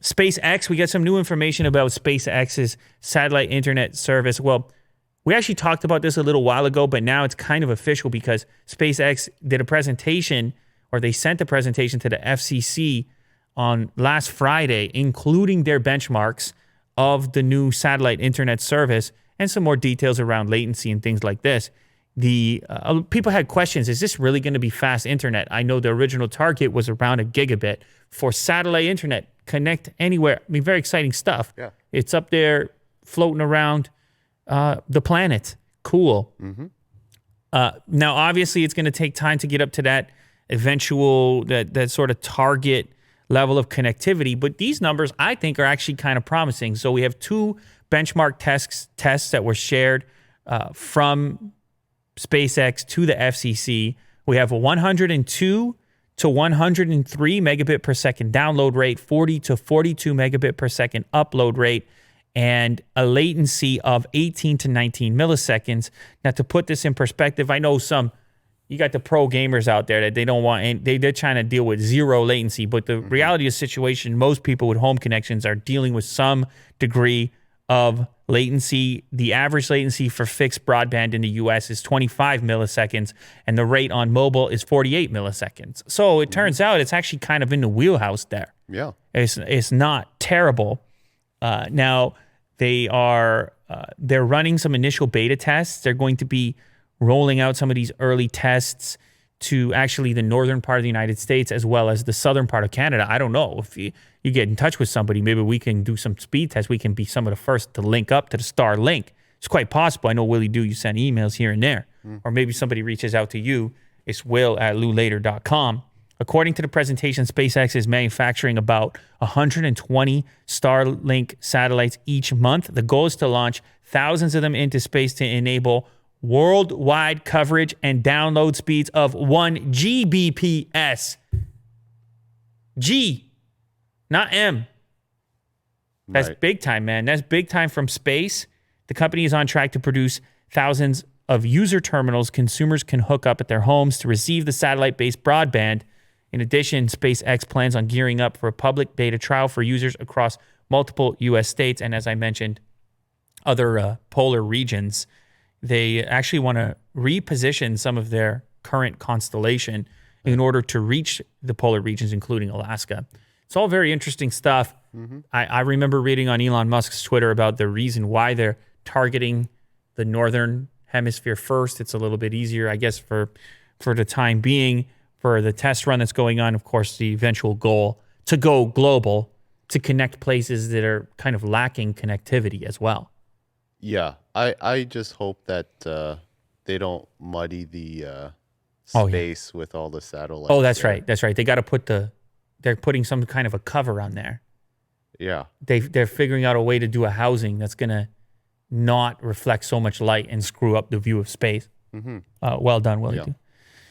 SpaceX, we got some new information about SpaceX's satellite internet service. Well, we actually talked about this a little while ago, but now it's kind of official because SpaceX did a presentation, or they sent a presentation to the FCC on last Friday, including their benchmarks of the new satellite internet service and some more details around latency and things like this. People had questions. Is this really going to be fast internet? I know the original target was around a gigabit for satellite internet. Connect anywhere. I mean, very exciting stuff. Yeah. It's up there floating around the planet. Cool. Mm-hmm. Now, obviously, it's going to take time to get up to that eventual, that sort of target level of connectivity. But these numbers, I think, are actually kind of promising. So we have 2 benchmark tests that were shared from SpaceX to the FCC. We have a 102 to 103 megabit per second download rate, 40 to 42 megabit per second upload rate, and a latency of 18 to 19 milliseconds. Now, to put this in perspective, I know you got the pro gamers out there that they don't want, they're trying to deal with zero latency, but the reality of the situation, most people with home connections are dealing with some degree of latency. The average latency for fixed broadband in the US is 25 milliseconds, and the rate on mobile is 48 milliseconds. So it turns out it's actually kind of in the wheelhouse there. Yeah. It's not terrible. Now, they're running some initial beta tests. They're going to be rolling out some of these early tests to actually the northern part of the United States as well as the southern part of Canada. I don't know. If you get in touch with somebody, maybe we can do some speed tests. We can be some of the first to link up to the Starlink. It's quite possible. I know, Willie you send emails here and there. Or maybe somebody reaches out to you. It's will@loulater.com. According to the presentation, SpaceX is manufacturing about 120 Starlink satellites each month. The goal is to launch thousands of them into space to enable worldwide coverage and download speeds of 1 Gbps. G, not M. That's big time, man. That's big time from space. The company is on track to produce thousands of user terminals consumers can hook up at their homes to receive the satellite-based broadband. In addition, SpaceX plans on gearing up for a public beta trial for users across multiple U.S. states and, as I mentioned, other polar regions. They actually want to reposition some of their current constellation in order to reach the polar regions, including Alaska. It's all very interesting stuff. Mm-hmm. I remember reading on Elon Musk's Twitter about the reason why they're targeting the northern hemisphere first. It's a little bit easier, I guess, for the time being, for the test run that's going on. Of course, the eventual goal to go global, to connect places that are kind of lacking connectivity as well. Yeah, I just hope that they don't muddy the space with all the satellites. Oh, that's right. That's right. They got to they're putting some kind of a cover on there. Yeah. They're figuring out a way to do a housing that's going to not reflect so much light and screw up the view of space. Mm-hmm. Well done, Willie. Yeah.